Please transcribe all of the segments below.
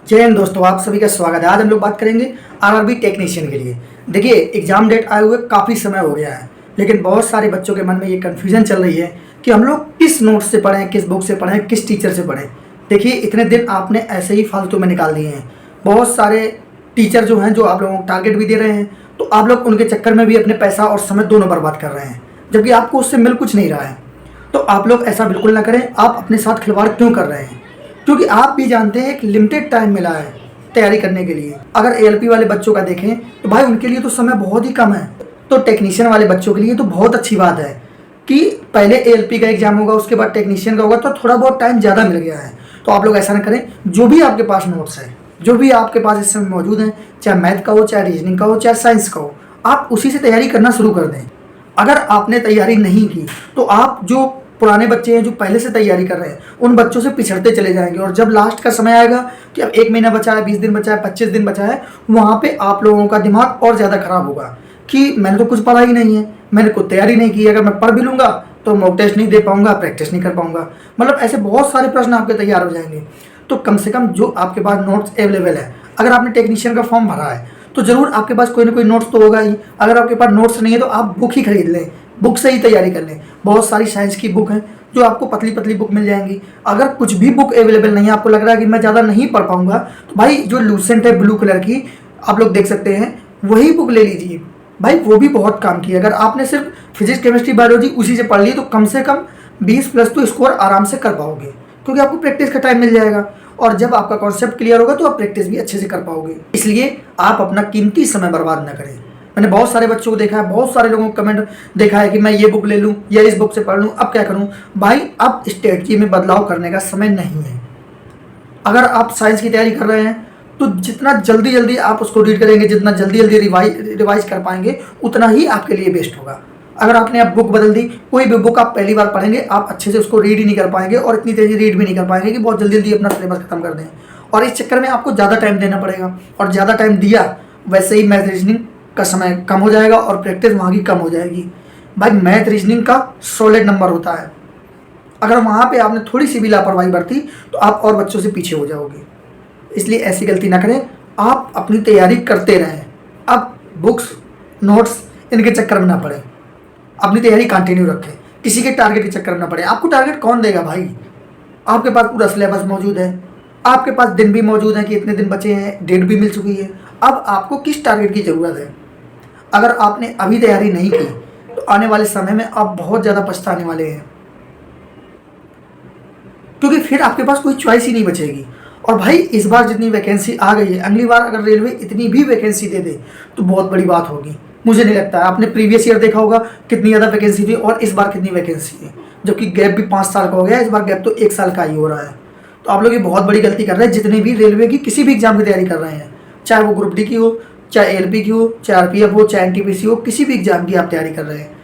जय हिंद दोस्तों, आप सभी का स्वागत है। आज हम लोग बात करेंगे आरआरबी टेक्नीशियन के लिए। देखिए, एग्जाम डेट आए हुए काफ़ी समय हो गया है, लेकिन बहुत सारे बच्चों के मन में ये कन्फ्यूजन चल रही है कि हम लोग किस नोट से पढ़ें, किस बुक से पढ़ें, किस टीचर से पढ़ें। देखिए, इतने दिन आपने ऐसे ही फालतू में निकाल दिए हैं। बहुत सारे टीचर जो हैं, जो आप लोगों को टारगेट भी दे रहे हैं, तो आप लोग उनके चक्कर में भी अपने पैसा और समय दोनों बर्बाद कर रहे हैं, जबकि आपको उससे मिल कुछ नहीं रहा है। तो आप लोग ऐसा बिल्कुल ना करें। आप अपने साथ खिलवाड़ क्यों कर रहे हैं? क्योंकि आप भी जानते हैं एक लिमिटेड टाइम मिला है तैयारी करने के लिए। अगर एएलपी वाले बच्चों का देखें तो भाई उनके लिए तो समय बहुत ही कम है। तो टेक्नीशियन वाले बच्चों के लिए तो बहुत अच्छी बात है कि पहले एएलपी का एग्जाम होगा, उसके बाद टेक्नीशियन का होगा, तो थोड़ा बहुत टाइम ज़्यादा मिल गया है। तो आप लोग ऐसा ना करें। जो भी आपके पास नोट्स है, जो भी आपके पास इस समय मौजूद हैं, चाहे मैथ का हो, चाहे रीजनिंग का हो, चाहे साइंस का हो, आप उसी से तैयारी करना शुरू कर दें। अगर आपने तैयारी नहीं की तो आप जो पुराने बच्चे हैं, जो पहले से तैयारी कर रहे हैं, उन बच्चों से पिछड़ते चले जाएंगे। और जब लास्ट का समय आएगा कि अब 1 महीना बचा है, 20 दिन बचा है, 25 दिन बचा है, वहाँ पे आप लोगों का दिमाग और ज़्यादा खराब होगा कि मैंने तो कुछ पढ़ा ही नहीं है, मैंने कुछ तैयारी नहीं की। अगर मैं पढ़ भी लूँगा तो मॉक टेस्ट नहीं दे पाऊँगा, प्रैक्टिस नहीं कर पाऊँगा। मतलब ऐसे बहुत सारे प्रश्न आपके तैयार हो जाएंगे। तो कम से कम जो आपके पास नोट्स अवेलेबल है, अगर आपने टेक्नीशियन का फॉर्म भरा है तो ज़रूर आपके पास कोई ना कोई नोट्स तो होगा ही। अगर आपके पास नोट्स नहीं है तो आप बुक ही खरीद लें, बुक से ही तैयारी कर लें। बहुत सारी साइंस की बुक हैं जो आपको पतली पतली बुक मिल जाएंगी। अगर कुछ भी बुक अवेलेबल नहीं है, आपको लग रहा है कि मैं ज़्यादा नहीं पढ़ पाऊंगा, तो भाई जो लूसेंट है ब्लू कलर की, आप लोग देख सकते हैं, वही बुक ले लीजिए। भाई वो भी बहुत काम की है। अगर आपने सिर्फ फिजिक्स, केमिस्ट्री, बायोलॉजी उसी से पढ़ ली तो कम से कम 20+ तो स्कोर आराम से कर पाओगे, क्योंकि आपको प्रैक्टिस का टाइम मिल जाएगा। और जब आपका कॉन्सेप्ट क्लियर होगा तो आप प्रैक्टिस भी अच्छे से कर पाओगे। इसलिए आप अपना कीमती समय बर्बाद ना करें। मैंने बहुत सारे बच्चों को देखा है, बहुत सारे लोगों को कमेंट देखा है कि मैं ये बुक ले लूँ या इस बुक से पढ़ लूँ, अब क्या करूँ? भाई अब स्ट्रेटजी में बदलाव करने का समय नहीं है। अगर आप साइंस की तैयारी कर रहे हैं तो जितना जल्दी जल्दी आप उसको रीड करेंगे, जितना जल्दी जल्दी रिवाइज कर पाएंगे, उतना ही आपके लिए बेस्ट होगा। अगर आपने अब बुक बदल दी, कोई भी बुक आप पहली बार पढ़ेंगे, आप अच्छे से उसको रीड ही नहीं कर पाएंगे और इतनी तेज़ी रीड भी नहीं कर पाएंगे कि बहुत जल्दी जल्दी अपना सिलेबस खत्म कर दें। और इस चक्कर में आपको ज़्यादा टाइम देना पड़ेगा, और ज़्यादा टाइम दिया वैसे ही मैथ रीजनिंग का समय कम हो जाएगा और प्रैक्टिस वहाँ की कम हो जाएगी। भाई मैथ रीजनिंग का सॉलिड नंबर होता है। अगर वहाँ पे आपने थोड़ी सी भी लापरवाही बरती तो आप और बच्चों से पीछे हो जाओगे। इसलिए ऐसी गलती ना करें, आप अपनी तैयारी करते रहें। अब बुक्स, नोट्स इनके चक्कर में ना पड़े, अपनी तैयारी कंटिन्यू रखें, किसी के टारगेट के चक्कर में ना पड़े। आपको टारगेट कौन देगा भाई? आपके पास पूरा सिलेबस मौजूद है, आपके पास दिन भी मौजूद है कि इतने दिन बचे हैं, डेट भी मिल चुकी है। अब आपको किस टारगेट की ज़रूरत है? अगर आपने अभी तैयारी नहीं की तो आने वाले समय में आप बहुत ज़्यादा पछताने वाले हैं, क्योंकि फिर आपके पास कोई चॉइस ही नहीं बचेगी। और भाई इस बार जितनी वैकेंसी आ गई है, अगली बार अगर रेलवे इतनी भी वैकेंसी दे दे तो बहुत बड़ी बात होगी। मुझे नहीं लगता है। आपने प्रीवियस ईयर देखा होगा कितनी ज़्यादा वैकेंसी थी और इस बार कितनी वैकेंसी है, जबकि गैप भी 5 साल का हो गया है। इस बार गैप तो 1 साल का ही हो रहा है। तो आप लोग ये बहुत बड़ी गलती कर रहे हैं, जितने भी रेलवे की किसी भी एग्जाम की तैयारी कर रहे हैं, चाहे वो ग्रुप डी की हो, चाहे एएलपी की हो, चाहे आरपीएफ हो, चाहे एनटीपीसी हो, किसी भी एग्जाम की आप तैयारी कर रहे हैं,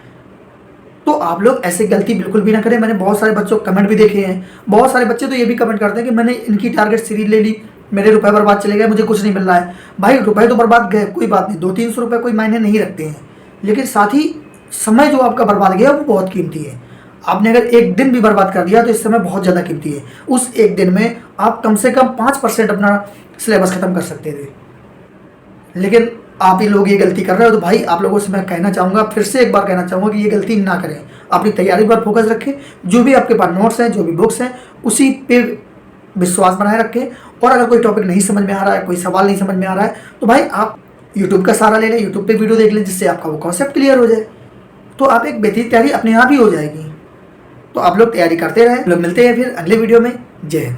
तो आप लोग ऐसे गलती बिल्कुल भी ना करें। मैंने बहुत सारे बच्चों को कमेंट भी देखे हैं। बहुत सारे बच्चे तो ये भी कमेंट करते हैं कि मैंने इनकी टारगेट सीरीज ले ली, मेरे रुपए बर्बाद चले गए, मुझे कुछ नहीं मिल रहा है। भाई रुपए तो बर्बाद गए, कोई बात नहीं, 200-300 रुपये कोई मायने नहीं रखते हैं, लेकिन साथ ही समय जो आपका बर्बाद गया वो बहुत कीमती है। आपने अगर एक दिन भी बर्बाद कर दिया तो इस समय बहुत ज़्यादा कीमती है। उस एक दिन में आप कम से कम 5% अपना सिलेबस खत्म कर सकते थे, लेकिन आप ही लोग ये गलती कर रहे हो। तो भाई आप लोगों से मैं कहना चाहूँगा, फिर से एक बार कहना चाहूँगा कि ये गलती ना करें। अपनी तैयारी पर फोकस रखें, जो भी आपके पास नोट्स हैं, जो भी बुक्स हैं, उसी पे विश्वास बनाए रखें। और अगर कोई टॉपिक नहीं समझ में आ रहा है, कोई सवाल नहीं समझ में आ रहा है, तो भाई आप यूट्यूब का सहारा ले लें, यूट्यूब पे वीडियो देख लें, जिससे आपका वो कॉन्सेप्ट क्लियर हो जाए, तो आप एक बेहतरीन तैयारी अपने आप ही हो जाएगी। तो आप लोग तैयारी करते रहें। लोग मिलते हैं फिर अगले वीडियो में। जय हिंद।